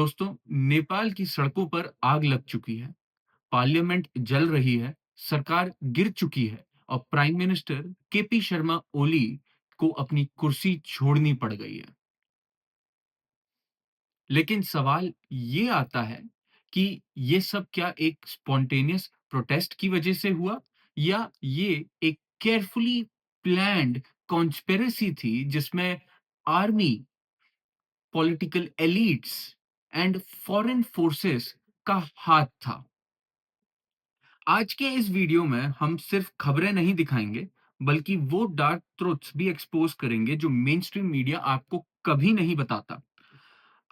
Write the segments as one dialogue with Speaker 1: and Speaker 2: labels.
Speaker 1: दोस्तों, नेपाल की सड़कों पर आग लग चुकी है, पार्लियामेंट जल रही है, सरकार गिर चुकी है और prime minister KP Sharma Oli को अपनी कुर्सी छोड़नी पड़ गई है। लेकिन सवाल ये आता है कि ये सब क्या एक स्पॉन्टेनियस प्रोटेस्ट की वजह से हुआ या ये एक केयरफुली प्लान्ड कॉन्स्पिरेसी थी जिसमें army, political elites and foreign forces का हाथ था। आज के इस वीडियो में हम सिर्फ खबरें नहीं दिखाएंगे, बल्कि वो डार्क ट्रुथ्स भी एक्सपोज करेंगे जो मेन स्ट्रीम मीडिया आपको कभी नहीं बताता।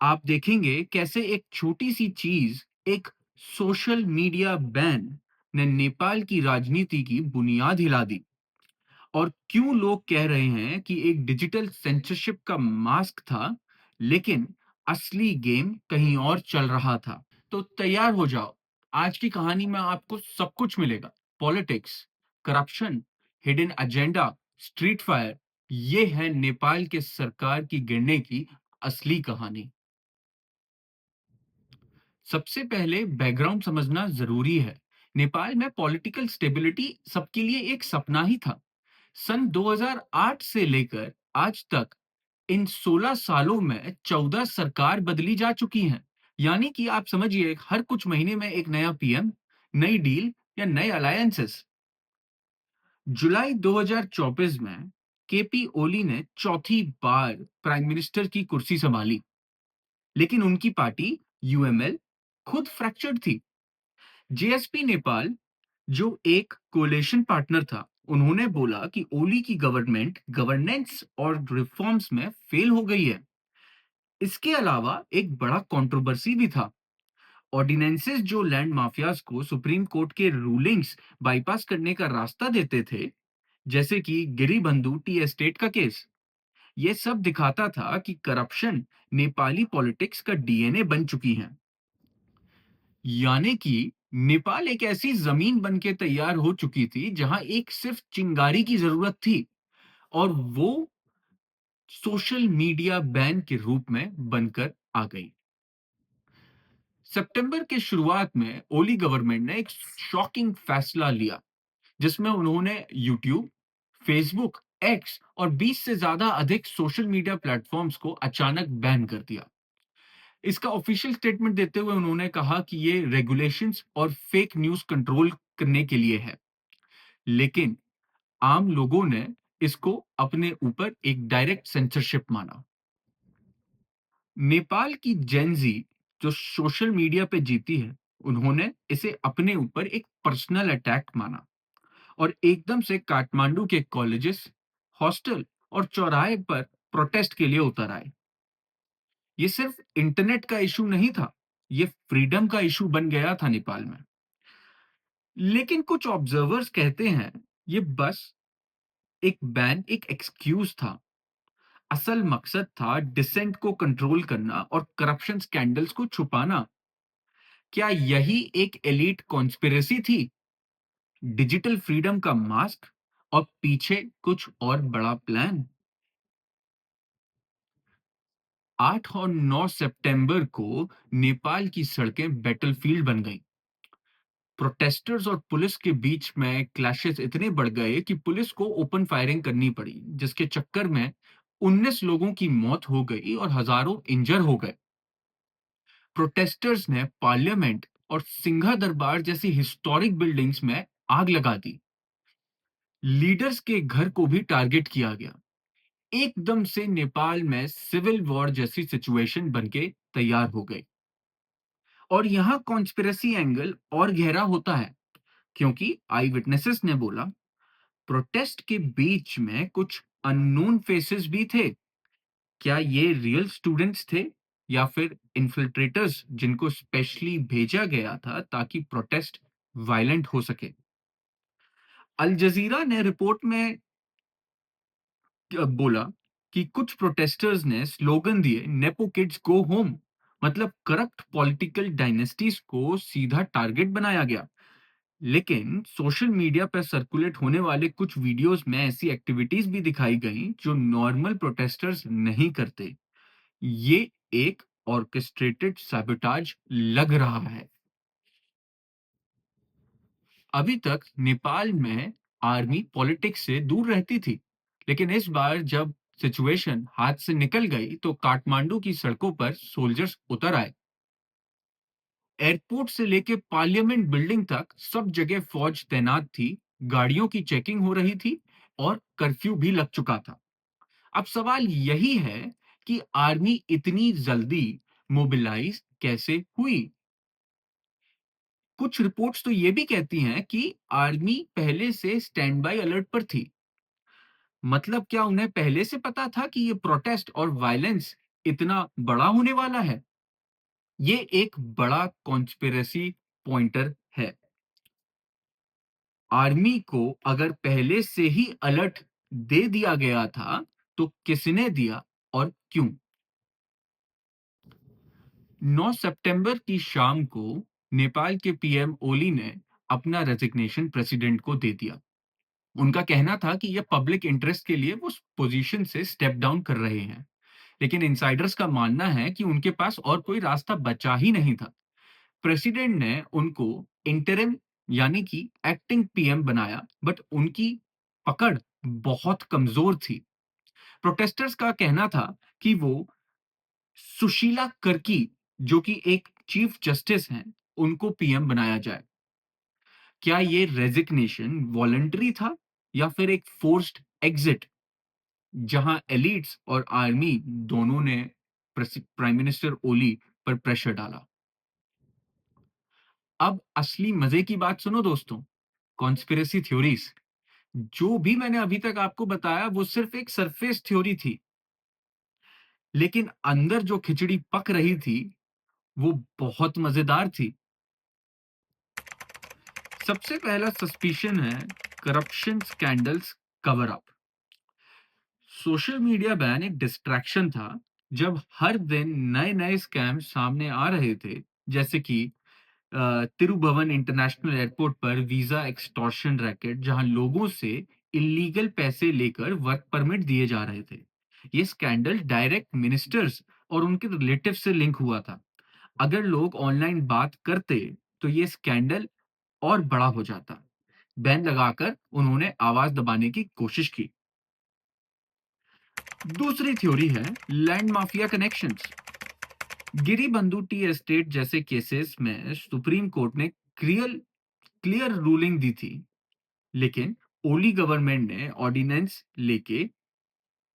Speaker 1: आप देखेंगे कैसे एक छोटी सी चीज, एक सोशल मीडिया बैन ने नेपाल की राजनीति की बुनियाद हिला दी और क्यों लोग कह रहे हैं कि एक डिजिटल सेंसरशिप का मास्क था, लेकिन असली गेम कहीं और चल रहा था। तो तैयार हो जाओ। आज की कहानी में आपको सब कुछ मिलेगा। Politics, corruption, hidden agenda, street fire. ये है नेपाल के सरकार की गिरने की असली कहानी। सबसे पहले बैकग्राउंड समझना जरूरी है। नेपाल में पॉलिटिकल स्टेबिलिटी सबके लिए एक सपना ही था। सन 2008 से लेकर आज तक इन 16 सालों में 14 सरकार बदली जा चुकी हैं। यानी कि आप समझिए हर कुछ महीने में एक नया पीएम, नई डील या नए अलायंसेस। जुलाई 2024 में केपी ओली ने चौथी बार प्राइम मिनिस्टर की कुर्सी संभाली, लेकिन उनकी पार्टी यूएमएल खुद फ्रैक्चर्ड थी। जेएसपी नेपाल, जो एक कोलेशन पार्टनर था, उन्होंने बोला कि ओली की गवर्नमेंट गवर्नेंस और रिफॉर्म्स में फेल हो गई है। इसके अलावा एक बड़ा कंट्रोवर्सी भी था। ऑर्डिनेंसेस जो लैंड माफियाज को सुप्रीम कोर्ट के रूलिंग्स बाईपास करने का रास्ता देते थे, जैसे कि गिरिबंधु टी एस्टेट का केस। ये सब दिखाता था कि करप्शन नेपाली पॉलिटिक्स का डीएनए बन चुकी है। यानी कि नेपाल एक ऐसी जमीन बन के तैयार हो चुकी थी जहां एक सिर्फ चिंगारी की जरूरत थी, और वो सोशल मीडिया बैन के रूप में बनकर आ गई। सितंबर के शुरुआत में ओली गवर्नमेंट ने एक शॉकिंग फैसला लिया, जिसमें उन्होंने यूट्यूब, फेसबुक, एक्स और 20 से ज्यादा अधिक सोशल मीडिया प्लेटफॉर्म्स को अचानक बैन कर दिया। इसका ऑफिशियल स्टेटमेंट देते हुए उन्होंने कहा कि ये रेगुलेशंस और फेक न्यूज कंट्रोल करने के लिए है। लेकिन आम लोगों ने इसको अपने ऊपर एक डायरेक्ट सेंसरशिप माना। नेपाल की जेनजी जो सोशल मीडिया पे जीती है, उन्होंने इसे अपने ऊपर एक पर्सनल अटैक माना और एकदम से काठमांडू के कॉलेजेस, हॉस्टल और चौराहे पर प्रोटेस्ट के लिए उतर आए। ये सिर्फ इंटरनेट का इशू नहीं था, ये फ्रीडम का इशू बन गया था नेपाल में। लेकिन कुछ ऑब्जर्वर्स कहते हैं ये बस एक बैन, एक एक्सक्यूज था। असल मकसद था डिसेंट को कंट्रोल करना और करप्शन स्कैंडल्स को छुपाना। क्या यही एक एलीट कॉन्स्पिरेसी थी, डिजिटल फ्रीडम का मास्क, और पीछे कुछ और बड़ा प्लान? 8 और 9 सितंबर को नेपाल की सड़कें बैटलफील्ड बन गईं। प्रोटेस्टर्स और पुलिस के बीच में क्लैशेस इतने बढ़ गए कि पुलिस को ओपन फायरिंग करनी पड़ी, जिसके चक्कर में 19 लोगों की मौत हो गई और हजारों इंजर हो गए। प्रोटेस्टर्स ने पार्लियामेंट और सिंघा दरबार जैसी हिस्टोरिक बिल्डिंग्स में आग लगा दी। लीडर्स के घर को भी टारगेट किया गया। एकदम से नेपाल में सिविल वॉर जैसी सिचुएशन बनके तैयार हो गई। और यहाँ कॉन्स्पिरेसी एंगल और गहरा होता है, क्योंकि आई विटनेसेस ने बोला प्रोटेस्ट के बीच में कुछ अननोन फेसेस भी थे। क्या ये रियल स्टूडेंट्स थे या फिर इन्फिल्ट्रेटर्स जिनको स्पेशली भेजा गया था ताकि प्रोटेस्ट वायलेंट हो सके? अल जजीरा ने रिपोर्ट में बोला कि कुछ प्रोटेस्टर्स ने स्लोगन दिए, नेपो किड्स गो होम। मतलब करप्ट पॉलिटिकल डायनेस्टीज को सीधा टारगेट बनाया गया। लेकिन सोशल मीडिया पर सर्कुलेट होने वाले कुछ वीडियोस में ऐसी एक्टिविटीज भी दिखाई गई जो नॉर्मल प्रोटेस्टर्स नहीं करते। ये एक ऑर्केस्ट्रेटेड सैबोटाज लग रहा है। अभी तक नेपाल में आर्मी पॉलिटिक्स से दूर रहती थी, लेकिन इस बार जब सिचुएशन हाथ से निकल गई तो काठमांडू की सड़कों पर सोल्जर्स उतर आए। एयरपोर्ट से लेके पार्लियामेंट बिल्डिंग तक सब जगह फौज तैनात थी, गाड़ियों की चेकिंग हो रही थी और कर्फ्यू भी लग चुका था। अब सवाल यही है कि आर्मी इतनी जल्दी मोबिलाइज कैसे हुई? कुछ रिपोर्ट्स तो ये भी कहती हैं कि आर्मी पहले से स्टैंड बाय अलर्ट पर थी। मतलब क्या उन्हें पहले से पता था कि ये प्रोटेस्ट और वायलेंस इतना बड़ा होने वाला है? ये एक बड़ा कॉन्स्पिरेसी पॉइंटर है। आर्मी को अगर पहले से ही अलर्ट दे दिया गया था, तो किसने दिया और क्यों? 9 सितंबर की शाम को नेपाल के पीएम ओली ने अपना रेजिग्नेशन प्रेसिडेंट को दे दिया। उनका कहना था कि यह पब्लिक इंटरेस्ट के लिए वो उस पोजीशन से स्टेप डाउन कर रहे हैं। लेकिन इनसाइडर्स का मानना है कि उनके पास और कोई रास्ता बचा ही नहीं था। प्रेसिडेंट ने उनको इंटरिम यानी कि एक्टिंग पीएम बनाया, बट उनकी पकड़ बहुत कमजोर थी। प्रोटेस्टर्स का कहना था कि वो सुशीला कर्की, जो कि एक चीफ जस्टिस हैं, उनको पीएम बनाया जाए। क्या ये रेजिग्नेशन वॉलंटरी था या फिर एक फोर्स्ड एग्जिट, जहां एलिट्स और आर्मी दोनों ने प्राइम मिनिस्टर ओली पर प्रेशर डाला? अब असली मजे की बात सुनो दोस्तों। कॉन्स्पिरेसी थ्योरीज, जो भी मैंने अभी तक आपको बताया वो सिर्फ एक सरफेस थ्योरी थी, लेकिन अंदर जो खिचड़ी पक रही थी वो बहुत मजेदार थी। सबसे पहला सस्पिशन है corruption scandals cover up. Social media ban एक डिस्ट्रैक्शन था। जब हर दिन नए नए स्कैम सामने आ रहे थे, जैसे कि तिरुभुवन इंटरनेशनल एयरपोर्ट पर वीजा एक्सटॉर्शन रैकेट, जहां लोगों से इलीगल पैसे लेकर वर्क परमिट दिए जा रहे थे। ये स्कैंडल डायरेक्ट मिनिस्टर्स और उनके रिलेटिव से लिंक हुआ था। अगर लोग ऑनलाइन बात करते तो ये स्कैंडल और बड़ा हो जाता। बैन लगाकर उन्होंने आवाज दबाने की कोशिश की। दूसरी थ्योरी है land mafia connections. Giribandhu tea estate जैसे केसेस में सुप्रीम कोर्ट ने क्लियर क्लियर रूलिंग दी थी, लेकिन ओली गवर्नमेंट ने ऑर्डिनेंस लेके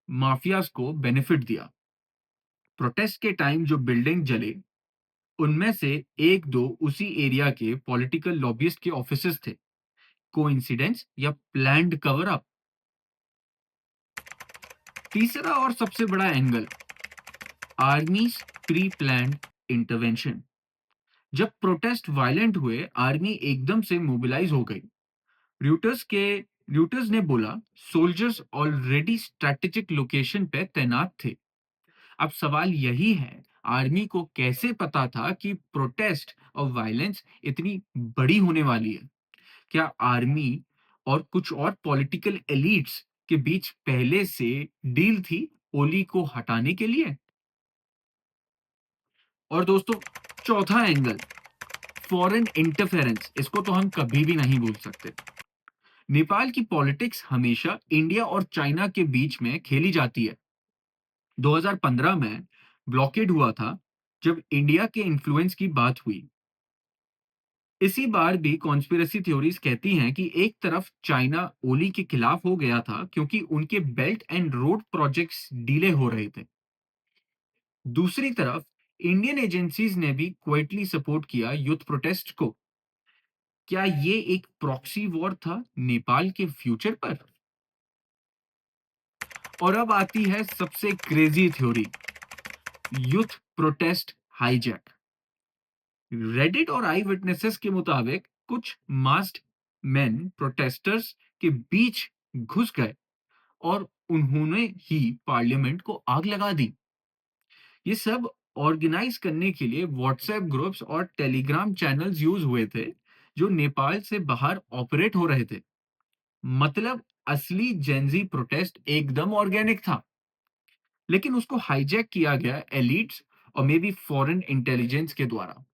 Speaker 1: माफियाज को बेनिफिट दिया। प्रोटेस्ट के टाइम जो बिल्डिंग जले, उनमें से एक दो उसी एरिया के पॉलिटिकल लॉबियिस्ट के ऑफिसेस थे। कोइंसिडेंस या प्लान्ड कवर अप? तीसरा और सबसे बड़ा एंगल, आर्मीज प्री प्लान्ड इंटरवेंशन। जब प्रोटेस्ट वायलेंट हुए, आर्मी एकदम से मोबिलाइज हो गई। र्यूटर्स के र्यूटर्स ने बोला सोल्जर्स ऑलरेडी स्ट्रैटेजिक लोकेशन पे तैनात थे। अब सवाल यही है, आर्मी को कैसे पता था कि प्रोटेस्ट और वायलेंस इतनी बड़ी होने वाली है? क्या आर्मी और कुछ और पॉलिटिकल एलिट्स के बीच पहले से डील थी ओली को हटाने के लिए? और दोस्तों, चौथा एंगल, फॉरेन इंटरफेरेंस। इसको तो हम कभी भी नहीं भूल सकते। नेपाल की पॉलिटिक्स हमेशा इंडिया और चाइना के बीच में खेली जाती है। 2015 में ब्लॉकेड हुआ था, जब इंडिया के इन्फ्लुएंस की बात हुई। इसी बार भी कॉन्स्पिरेसी थ्योरीज कहती हैं कि एक तरफ चाइना ओली के खिलाफ हो गया था क्योंकि उनके belt and road projects delay हो रहे थे। दूसरी तरफ इंडियन एजेंसीज ने भी क्वाइटली सपोर्ट किया यूथ प्रोटेस्ट को। क्या ये एक प्रॉक्सी वॉर था नेपाल के फ्यूचर पर? और अब आती है सबसे crazy theory, youth protest hijack. Reddit और आई विटनेसेस के मुताबिक कुछ मास्ड मैन प्रोटेस्टर्स के बीच घुस गए और उन्होंने ही पार्लियामेंट को आग लगा दी। ये सब ऑर्गेनाइज करने के लिए व्हाट्सएप ग्रुप्स और टेलीग्राम चैनल्स यूज हुए थे, जो नेपाल से बाहर ऑपरेट हो रहे थे। मतलब असली जेंजी प्रोटेस्ट एकदम ऑर्गेनिक था, लेकिन उसको हाईजैक किया गया एलिट्स और मे बी फॉरेन इंटेलिजेंस के द्वारा।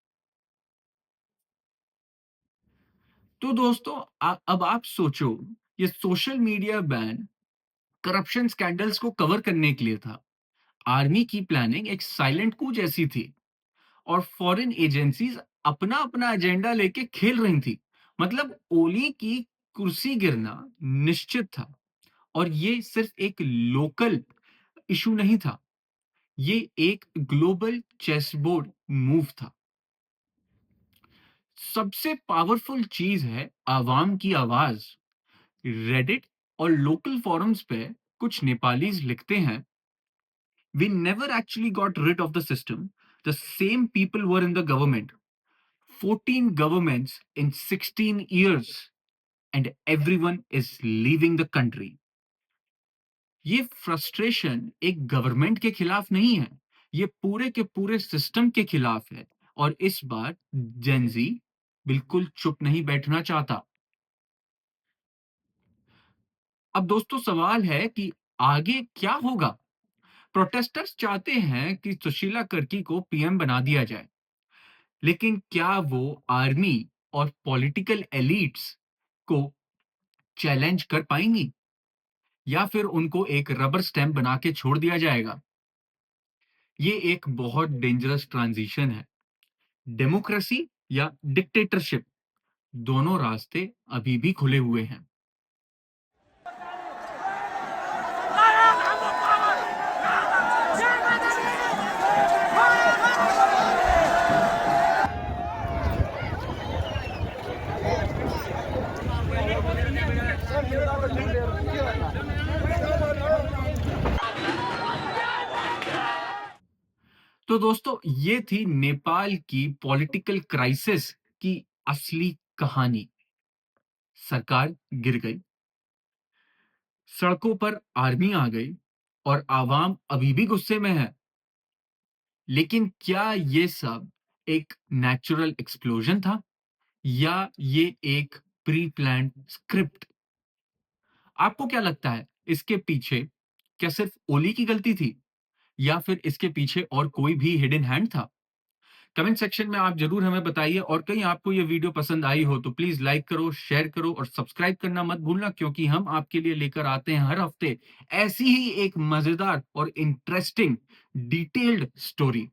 Speaker 1: तो दोस्तों अब आप सोचो, ये social media ban corruption scandals को कवर करने के लिए था। आर्मी की प्लानिंग एक साइलेंट कू जैसी थी और फॉरेन एजेंसीज अपना अपना एजेंडा लेके खेल रही थी। मतलब ओली की कुर्सी गिरना निश्चित था और ये सिर्फ एक लोकल इशू नहीं था, ये एक ग्लोबल चेसबोर्ड मूव था। सबसे पावरफुल चीज है आवाम की आवाज। रेडिट और लोकल फोरम्स पे कुछ नेपालीज लिखते हैं, we never actually got rid of the system. The same people were in the government. 14 governments in 16 years, and everyone is leaving the country. ये फ्रस्ट्रेशन एक गवर्नमेंट के खिलाफ नहीं है, ये पूरे के पूरे सिस्टम के खिलाफ है। और इस बार जेनजी बिल्कुल चुप नहीं बैठना चाहता। अब दोस्तों सवाल है कि आगे क्या होगा। प्रोटेस्टर्स चाहते हैं कि सुशीला कर्की को पीएम बना दिया जाए, लेकिन क्या वो आर्मी और पॉलिटिकल एलीट्स को चैलेंज कर पाएंगी या फिर उनको एक रबर स्टैम्प बना के छोड़ दिया जाएगा। ये एक बहुत डेंजरस ट्रांजिशन है। डेमोक्रेसी या डिक्टेटरशिप, दोनों रास्ते अभी भी खुले हुए हैं। तो दोस्तों ये थी नेपाल की पॉलिटिकल क्राइसिस की असली कहानी। सरकार गिर गई, सड़कों पर आर्मी आ गई और आवाम अभी भी गुस्से में है। लेकिन क्या ये सब एक नेचुरल एक्सप्लोजन था या ये एक प्री प्लान्ड स्क्रिप्ट? आपको क्या लगता है, इसके पीछे क्या सिर्फ ओली की गलती थी या फिर इसके पीछे और कोई भी हिडन हैंड था? कमेंट सेक्शन में आप जरूर हमें बताइए और कहीं आपको ये वीडियो पसंद आई हो तो प्लीज लाइक करो, शेयर करो और सब्सक्राइब करना मत भूलना, क्योंकि हम आपके लिए लेकर आते हैं हर हफ्ते ऐसी ही एक मजेदार और इंटरेस्टिंग डिटेल्ड स्टोरी।